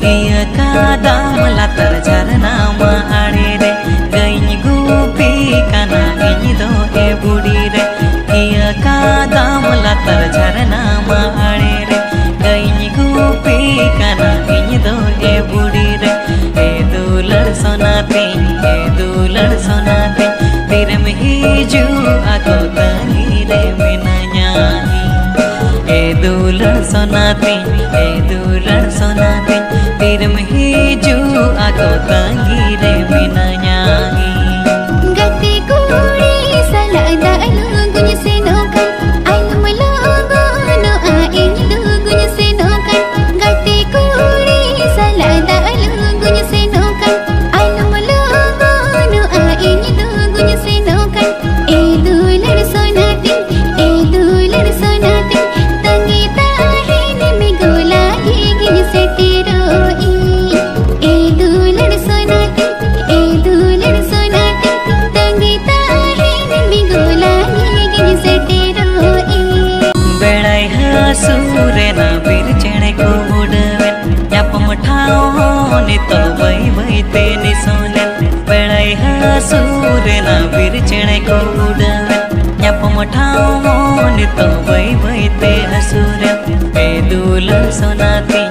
iya kadam latar झरना माड़े रे गई गुपी काना गई दो ए बुड़ी रे iya kadam latar झरना माड़े रे गई गुपी काना गई दो ए बुड़ी रे ए दुलड़ सोनाती तिर में हिजू आको तंगी रे मिनanya ए दुलड़ सोनाती तिर में हिजू आको तंगी रे मिनanya gati kuri salada lugunya senokan alu melogo no aing lugunya senokan gati kuri salada lugunya senokan alu melogo no aing lugunya senokan dular sonatin tangi tahin migola gigin setiroi dular sonatin tangi tahin migola gigin setiroi बेड़ाई हसूरे ना बीर चेणे को उड़वेन यापम ठाओ नि तो बई बई ते नि सोनेन बेड़ाई हसूरे ना बीर चेणे को उड़वेन यापम ठाओ नि तो बई बई ते हसूरे ए दुलड़ सोनाती